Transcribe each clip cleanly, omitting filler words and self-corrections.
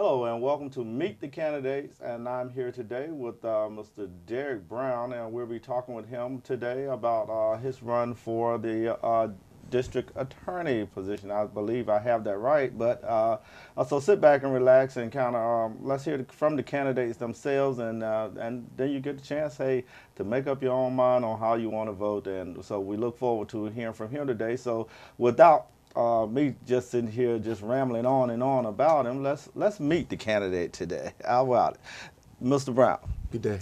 Hello and welcome to Meet the Candidates, and I'm here today with Mr. Derek Brown, and we'll be talking with him today about his run for the district attorney position. I believe I have that right, but so sit back and relax and kind of let's hear from the candidates themselves, and then you get the chance, hey, to make up your own mind on how you want to vote, and so we look forward to hearing from him today. So without me just sitting here just rambling on and on about him, let's meet the candidate today. How about it? Mr. Brown, Good day.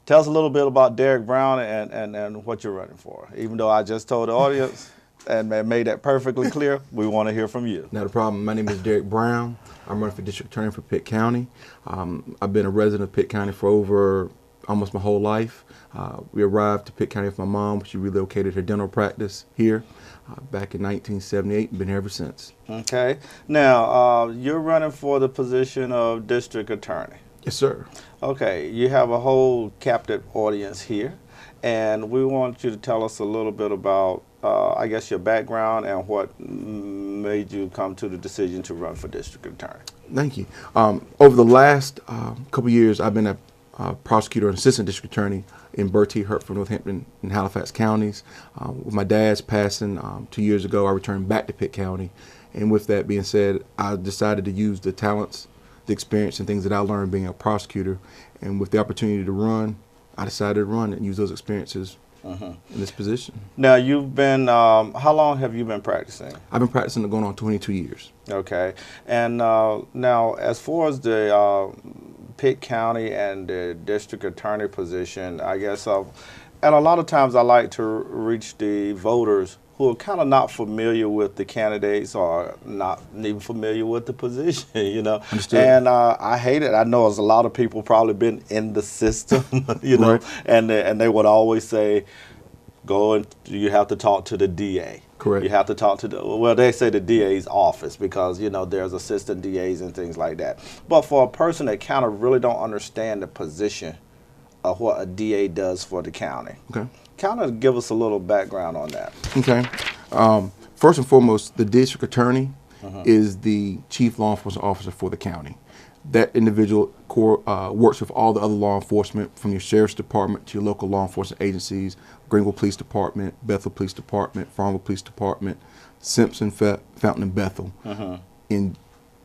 tell us a little bit about Derek Brown and what you're running for. Even though I just told the audience and made that perfectly clear, we want to hear from you. Not a problem. My name is Derek Brown. I'm running for district attorney for Pitt County. I've been a resident of Pitt County for over almost my whole life. We arrived to Pitt County with my mom. She relocated her dental practice here back in 1978 and been here ever since. Okay. Now, you're running for the position of district attorney. Yes, sir. Okay. You have a whole captive audience here, and we want you to tell us a little bit about, I guess, your background and what made you come to the decision to run for district attorney. Thank you. Over the last couple years, I've been a prosecutor and assistant district attorney in Bertie, Hertford, Northampton, and Halifax counties. With my dad's passing 2 years ago, I returned back to Pitt County. And with that being said, I decided to use the talents, the experience, and things that I learned being a prosecutor. And with the opportunity to run, I decided to run and use those experiences in this position. Now, you've been, how long have you been practicing? I've been practicing going on 22 years. Okay. And now, as far as the Pitt County and the district attorney position, I guess, and a lot of times I like to reach the voters who are kind of not familiar with the candidates or not even familiar with the position, you know. Understood. And I hate it. I know there's a lot of people probably been in the system, you know, Right. and they would always say, go and you have to talk to the DA. Correct. You have to talk to well, they say the DA's office because, you know, there's assistant DAs and things like that. But for a person that kind of really don't understand the position of what a DA does for the county, Okay. kind of give us a little background on that. Okay. First and foremost, the district attorney is the chief law enforcement officer for the county. That individual works with all the other law enforcement, from your sheriff's department to your local law enforcement agencies, Greenville Police Department, Bethel Police Department, Farmville Police Department, Simpson, Fountain, and Bethel, in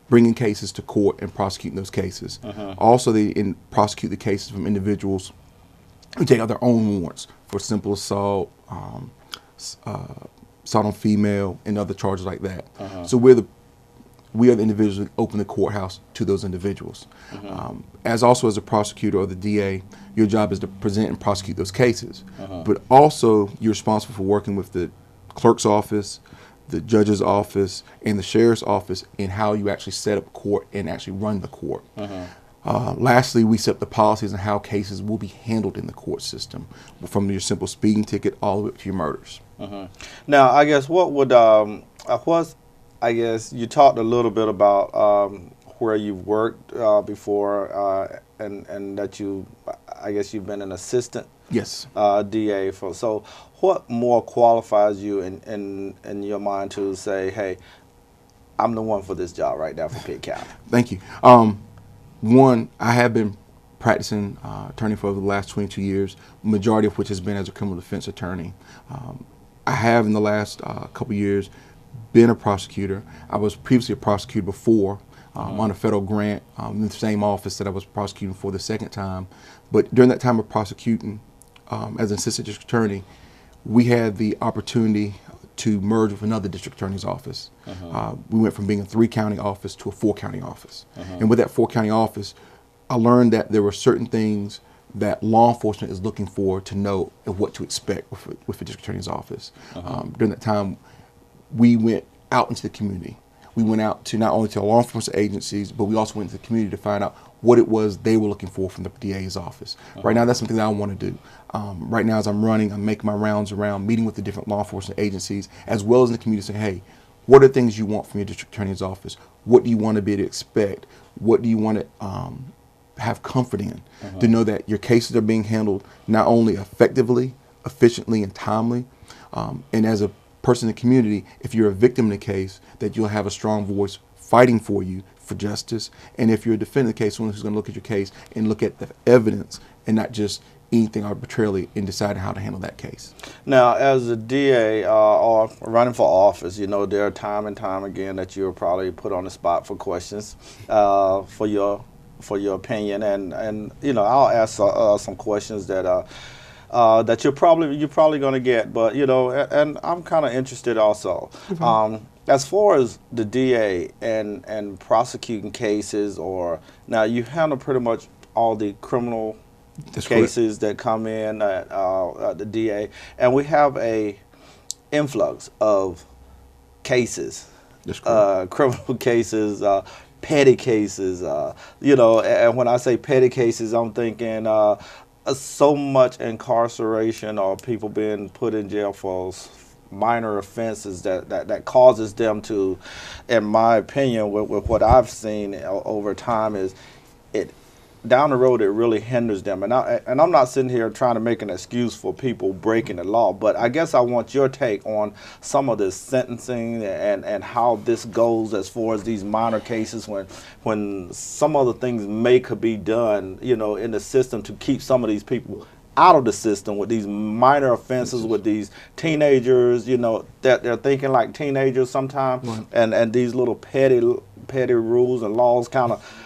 bringing cases to court and prosecuting those cases. Also, they prosecute the cases from individuals who take out their own warrants for simple assault, assault on female, and other charges like that. So we are the individuals that open the courthouse to those individuals. As a prosecutor or the DA, your job is to present and prosecute those cases. But also, you're responsible for working with the clerk's office, the judge's office, and the sheriff's office in how you actually set up court and actually run the court. Lastly, we set up the policies on how cases will be handled in the court system, from your simple speeding ticket all the way up to your murders. Now, I guess I guess you talked a little bit about where you've worked before, and that I guess you've been an assistant Yes. DA for. So, what more qualifies you in your mind to say, hey, I'm the one for this job right now for Pitt County? Thank you. One, I have been practicing attorney for over the last 22 years, majority of which has been as a criminal defense attorney. I have in the last couple years been a prosecutor. I was previously a prosecutor before on a federal grant in the same office that I was prosecuting for the second time. But during that time of prosecuting as an assistant district attorney, we had the opportunity to merge with another district attorney's office. We went from being a 3-county office to a 4-county office. And with that 4-county office, I learned that there were certain things that law enforcement is looking for to know and what to expect with the district attorney's office. During that time, we went out into the community. We went out to not only to law enforcement agencies, but we also went to the community to find out what it was they were looking for from the DA's office. Right now, that's something that I want to do. Right now, as I'm running, I'm making my rounds around, meeting with the different law enforcement agencies, as well as in the community, saying, hey, what are things you want from your district attorney's office? What do you want to be able to expect? What do you want to have comfort in? To know that your cases are being handled not only effectively, efficiently, and timely, and as a person in the community, if you're a victim in a case, that you'll have a strong voice fighting for you for justice. And if you're a defendant case, someone who's going to look at your case and look at the evidence and not just anything arbitrarily in deciding how to handle that case. Now, as a DA or running for office, you know, there are time and time again that you're probably put on the spot for questions for your opinion, and you know, I'll ask some questions that that you're probably going to get, but you know, and I'm kind of interested also. As far as the DA and prosecuting cases, or now you handle pretty much all the criminal cases that come in at the DA, and we have a influx of cases, criminal cases, petty cases, you know, and when I say petty cases, I'm thinking so much incarceration or people being put in jail for minor offenses that causes them to, in my opinion, with what I've seen over time, is it down the road it really hinders them. And I'm not sitting here trying to make an excuse for people breaking the law, but I guess I want your take on some of this sentencing and how this goes as far as these minor cases when some other things could be done, you know, in the system to keep some of these people out of the system with these minor offenses, with these teenagers, you know, that they're thinking like teenagers sometimes, and these little petty rules and laws kind of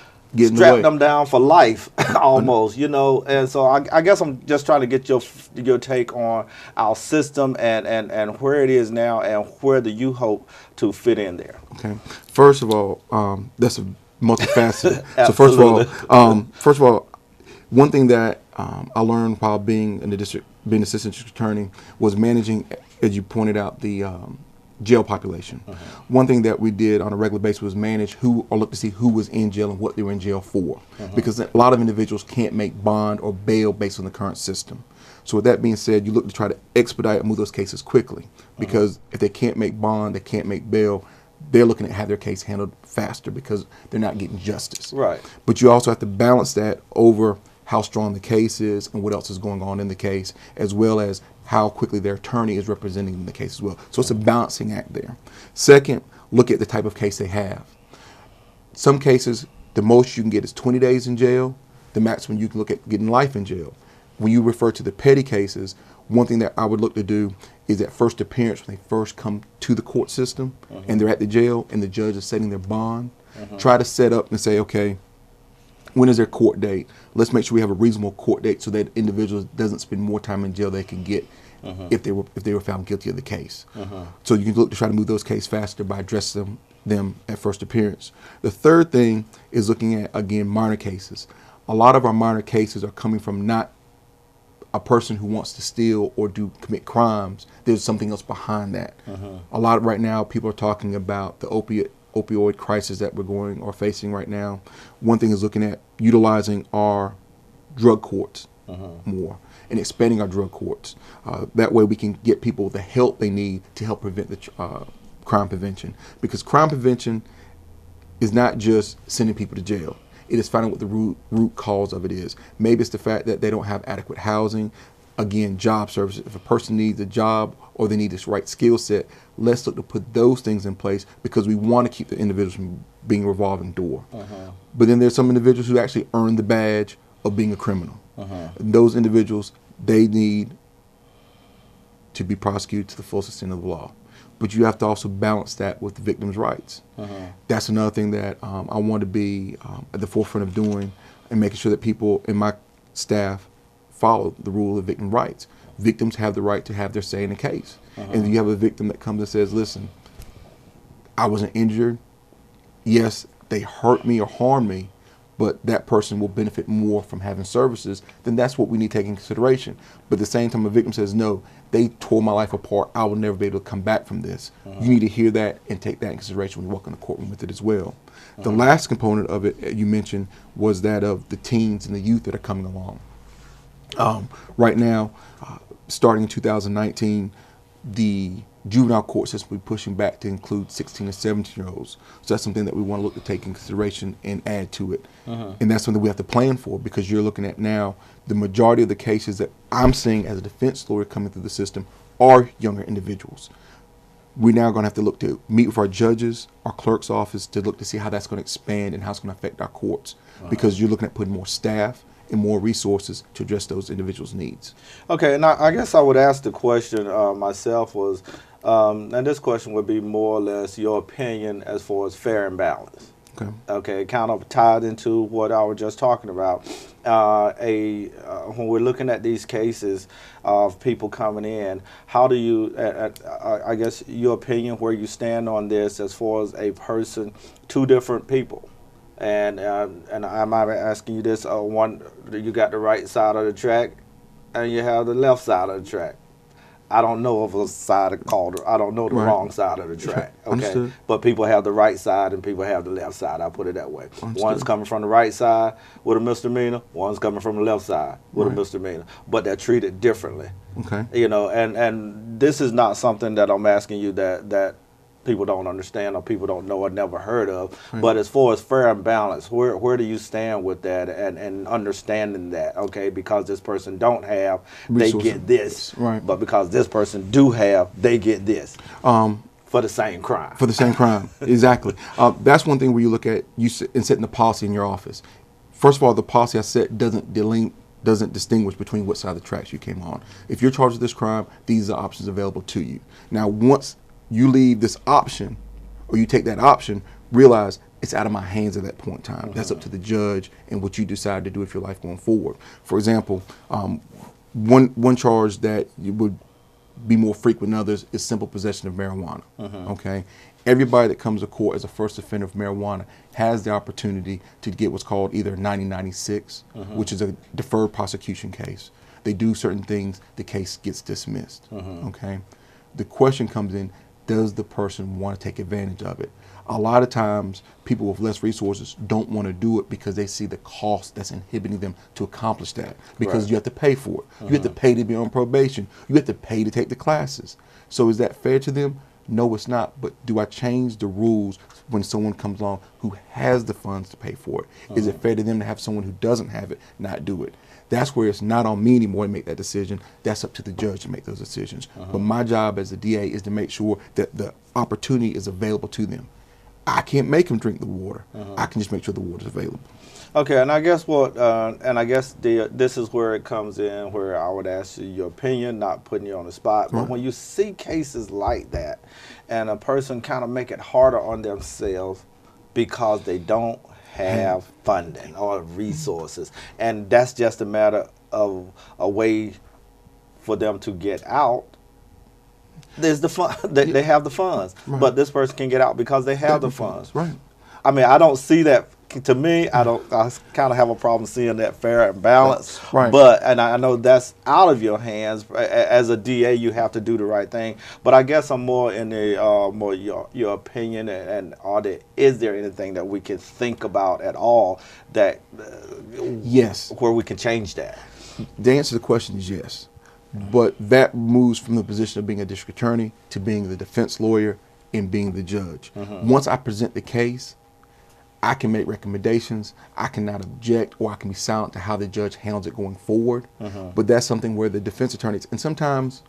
strap them down for life almost, you know. And so I guess I'm just trying to get your take on our system and where it is now and where do you hope to fit in there. Okay. First of all, that's a multifaceted. So first of all, one thing that I learned while being in the district, being assistant district attorney, was managing, as you pointed out, the jail population. One thing that we did on a regular basis was manage look to see who was in jail and what they were in jail for, because a lot of individuals can't make bond or bail based on the current system. So with that being said, you look to try to expedite and move those cases quickly, because if they can't make bond, they can't make bail, they're looking to have their case handled faster because they're not getting justice. Right. But you also have to balance that over how strong the case is and what else is going on in the case, as well as how quickly their attorney is representing the case as well. So it's a balancing act there. Second, look at the type of case they have. Some cases, the most you can get is 20 days in jail. The maximum you can look at getting life in jail. When you refer to the petty cases, one thing that I would look to do is that first appearance, when they first come to the court system and they're at the jail and the judge is setting their bond, try to set up and say, okay, when is their court date? Let's make sure we have a reasonable court date so that individuals doesn't spend more time in jail they can get if they were found guilty of the case. So you can look to try to move those cases faster by addressing them at first appearance. The third thing is looking at, again, minor cases. A lot of our minor cases are coming from not a person who wants to steal or commit crimes. There's something else behind that. A lot right now, people are talking about the opioid crisis that we're going or facing right now. One thing is looking at utilizing our drug courts more and expanding our drug courts. That way we can get people the help they need to help prevent the crime prevention. Because crime prevention is not just sending people to jail. It is finding what the root cause of it is. Maybe it's the fact that they don't have adequate housing. Again, job services. If a person needs a job or they need this right skill set, let's look to put those things in place, because we want to keep the individuals from being a revolving door. But then there's some individuals who actually earn the badge of being a criminal. And those individuals, they need to be prosecuted to the fullest extent of the law. But you have to also balance that with the victim's rights. That's another thing that I want to be at the forefront of doing, and making sure that people in my staff follow the rule of victim rights. Victims have the right to have their say in a case. And you have a victim that comes and says, listen, I wasn't injured. Yes, they hurt me or harmed me, but that person will benefit more from having services. Then that's what we need to take in consideration. But at the same time, a victim says, no, they tore my life apart. I will never be able to come back from this. You need to hear that and take that in consideration when you walk in the courtroom with it as well. The last component of it you mentioned was that of the teens and the youth that are coming along. Right now, starting in 2019, the juvenile court system will be pushing back to include 16 and 17-year-olds. So that's something that we want to look to take in consideration and add to it. And that's something we have to plan for, because you're looking at now the majority of the cases that I'm seeing as a defense lawyer coming through the system are younger individuals. we're now going to have to look to meet with our judges, our clerk's office, to look to see how that's going to expand and how it's going to affect our courts, because you're looking at putting more staff and more resources to address those individuals' needs. Okay, and I guess I would ask the question myself was, and this question would be more or less your opinion as far as fair and balanced. Okay. Okay, kind of tied into what I was just talking about. When we're looking at these cases of people coming in, how do you, I guess your opinion, where you stand on this as far as a person, two different people. And I'm asking you this: one, you got the right side of the track, and you have the left side of the track. I don't know of a side called, I don't know the wrong side of the track. Okay, Understood. But people have the right side and people have the left side. I put it that way. Understood. One's coming from the right side with a misdemeanor. One's coming from the left side with a misdemeanor. But they're treated differently. Okay. You know, and this is not something that I'm asking you that people don't understand or people don't know or never heard of. Right. But as far as fair and balanced, where do you stand with that and understanding that, okay, because this person don't have, they get this. Right. But because this person do have, they get this. For the same crime. For the same crime, exactly. That's one thing where you look at in setting the policy in your office. First of all, the policy I set doesn't distinguish between what side of the tracks you came on. If you're charged with this crime, these are options available to you. Now, once you leave this option, or you take that option, realize it's out of my hands at that point in time. That's up to the judge and what you decide to do with your life going forward. For example, one charge that you would be more frequent than others is simple possession of marijuana. Okay, everybody that comes to court as a first offender of marijuana has the opportunity to get what's called either 9096, which is a deferred prosecution case. They do certain things, the case gets dismissed. Okay, the question comes in: does the person want to take advantage of it? A lot of times, people with less resources don't want to do it because they see the cost that's inhibiting them to accomplish that. Because you have to pay for it. You have to pay to be on probation. You have to pay to take the classes. So is that fair to them? No, it's not. But do I change the rules when someone comes along who has the funds to pay for it? Is it fair to them to have someone who doesn't have it not do it? That's where it's not on me anymore to make that decision. That's up to the judge to make those decisions. But my job as a DA is to make sure that the opportunity is available to them. I can't make them drink the water. I can just make sure the water is available. Okay, and I guess this is where it comes in, where I would ask you your opinion, not putting you on the spot. But when you see cases like that, and a person kind of make it harder on themselves because they don't have funding or resources, and that's just a matter of a way for them to get out. There's the fund. They have the funds, but this person can get out because they have the funds. Right. I mean, I don't see that. To me, I kind of have a problem seeing that fair and balanced. Right. But I know that's out of your hands. As a DA, you have to do the right thing. But I guess I'm more in the more your opinion, and is there anything that we can think about at all that where we can change that? The answer to the question is yes. But that moves from the position of being a district attorney to being the defense lawyer and being the judge. Once I present the case, I can make recommendations, I cannot object, or I can be silent to how the judge handles it going forward. But that's something where the defense attorneys, and sometimes,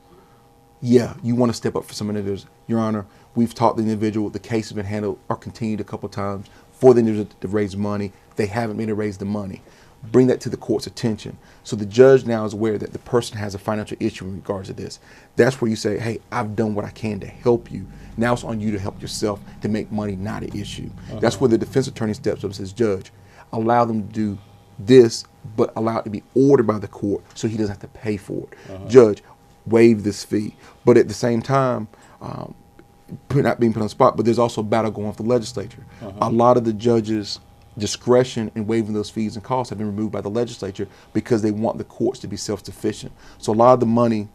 you want to step up for some individuals. Your Honor, we've taught the individual, the case has been handled or continued a couple of times for the individual to raise money. They haven't been able to raise the money. Bring that to the court's attention. So the judge now is aware that the person has a financial issue in regards to this. That's where you say, hey, I've done what I can to help you. Now it's on you to help yourself to make money not an issue. That's where the defense attorney steps up and says, judge, allow them to do this, but allow it to be ordered by the court so he doesn't have to pay for it. Judge, waive this fee. But at the same time, not being put on the spot, but there's also a battle going with the legislature. A lot of the judges' discretion in waiving those fees and costs have been removed by the legislature because they want the courts to be self-sufficient. So a lot of the money,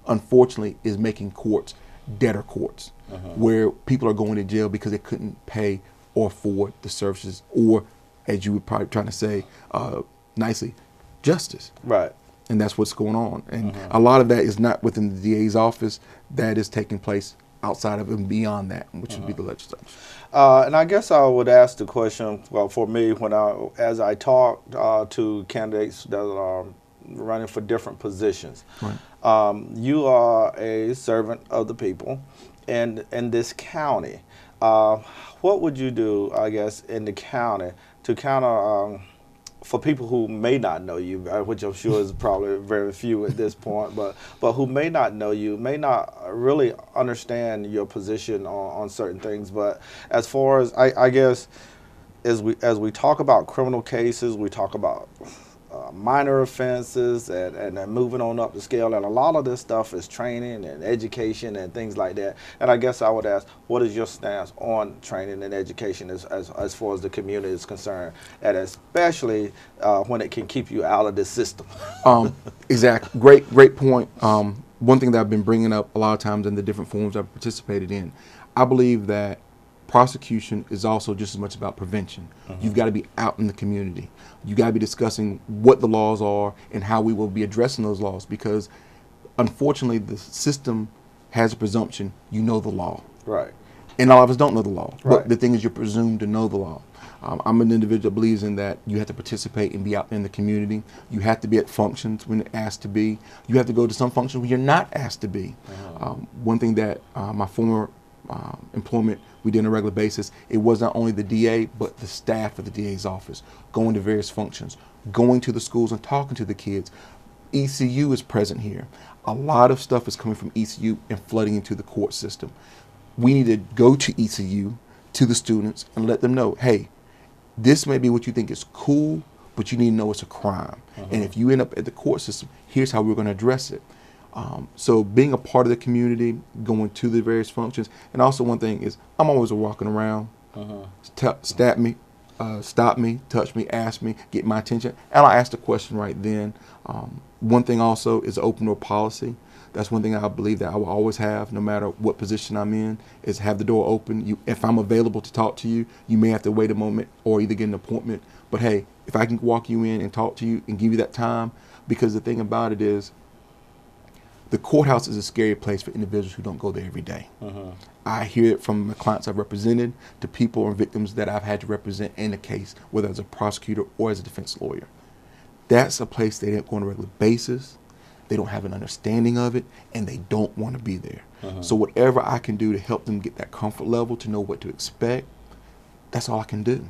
unfortunately, is making courts debtor courts, where people are going to jail because they couldn't pay or afford the services, or, as you were probably trying to say nicely, justice. Right. And that's what's going on. And a lot of that is not within the DA's office. That is taking place outside of and beyond that, which would be the legislature. And I guess I would ask the question, well, for me, as I talk to candidates that are running for different positions, you are a servant of the people, in this county, what would you do, I guess, in the county to kind of for people who may not know you, which I'm sure is probably very few at this point, but who may not know you, may not really understand your position on certain things. But as far as I guess, as we talk about criminal cases, we talk about minor offenses and then moving on up the scale, and a lot of this stuff is training and education and things like that. And I guess I would ask, what is your stance on training and education as far as the community is concerned, and especially when it can keep you out of this system? Exactly. Great point. One thing that I've been bringing up a lot of times in the different forums I've participated in, I believe that prosecution is also just as much about prevention. You've got to be out in the community. You got to be discussing what the laws are and how we will be addressing those laws, because unfortunately the system has a presumption you know the law. Right. And a lot of us don't know the law. Right. But the thing is, you're presumed to know the law. I'm an individual that believes in that you have to participate and be out in the community. You have to be at functions when asked to be. You have to go to some functions when you're not asked to be. One thing that my former employment we did on a regular basis, it was not only the DA, but the staff of the DA's office, going to various functions, going to the schools and talking to the kids. ECU is present here. A lot of stuff is coming from ECU and flooding into the court system. We need to go to ECU, to the students, and let them know, hey, this may be what you think is cool, but you need to know it's a crime. And if you end up at the court system, here's how we're going to address it. So being a part of the community, going to the various functions, and also one thing is I'm always walking around, stop me, touch me, ask me, get my attention, and I'll ask the question right then. One thing also is open door policy. That's one thing I believe that I will always have, no matter what position I'm in, is have the door open. If I'm available to talk to you, you may have to wait a moment or either get an appointment. But hey, if I can walk you in and talk to you and give you that time, because the thing about it is, the courthouse is a scary place for individuals who don't go there every day. I hear it from the clients I've represented to people or victims that I've had to represent in a case, whether as a prosecutor or as a defense lawyer. That's a place they don't go on a regular basis. They don't have an understanding of it, and they don't want to be there. So whatever I can do to help them get that comfort level, to know what to expect, that's all I can do.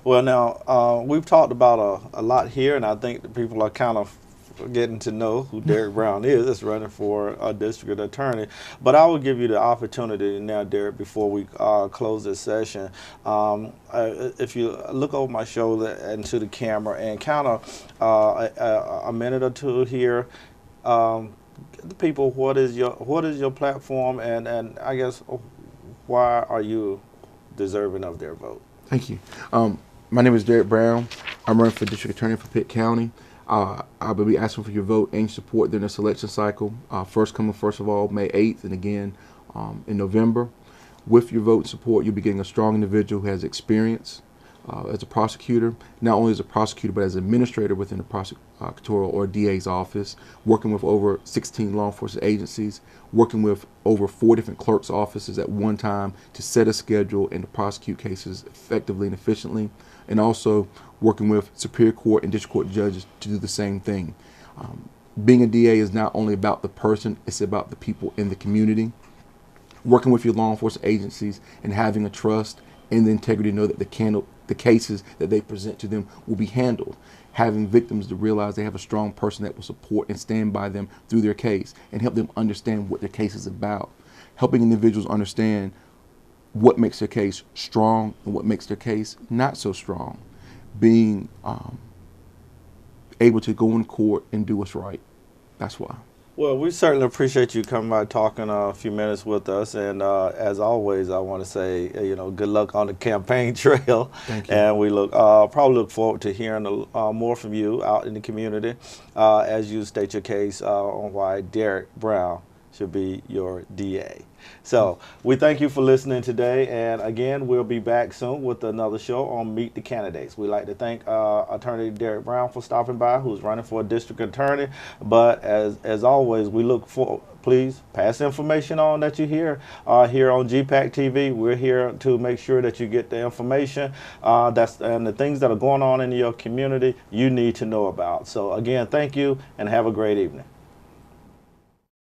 Well, now, we've talked about a lot here, and I think the people are kind of getting to know who Derek Brown is running for a district attorney. But I will give you the opportunity now, Derek, before we close this session. If you look over my shoulder and to the camera and kind of a minute or two here, the people, what is your platform, and I guess why are you deserving of their vote? Thank you. My name is Derek Brown. I'm running for district attorney for Pitt County. I will be asking for your vote and support during the selection cycle. First coming, first of all, May 8th, and again in November. With your vote and support, you'll be getting a strong individual who has experience as a prosecutor, not only as a prosecutor, but as an administrator within the prosecutorial or DA's office, working with over 16 law enforcement agencies, working with over 4 different clerks' offices at one time to set a schedule and to prosecute cases effectively and efficiently, and also working with Superior Court and District Court judges to do the same thing. Being a DA is not only about the person, it's about the people in the community. Working with your law enforcement agencies and having a trust and the integrity to know that the cases that they present to them will be handled. Having victims to realize they have a strong person that will support and stand by them through their case and help them understand what their case is about. Helping individuals understand what makes their case strong and what makes their case not so strong. Being able to go in court and do what's right. That's why. Well, we certainly appreciate you coming by, talking a few minutes with us, and as always, I want to say, good luck on the campaign trail. Thank you. And we probably look forward to hearing more from you out in the community as you state your case on why Derek Brown should be your DA. So we thank you for listening today, and again, we'll be back soon with another show on Meet the Candidates. We'd like to thank Attorney Derek Brown for stopping by, who's running for a district attorney. But as always, we look for, please pass information on that you hear here on GPAT TV. We're here to make sure that you get the information and the things that are going on in your community you need to know about. So again, thank you and have a great evening.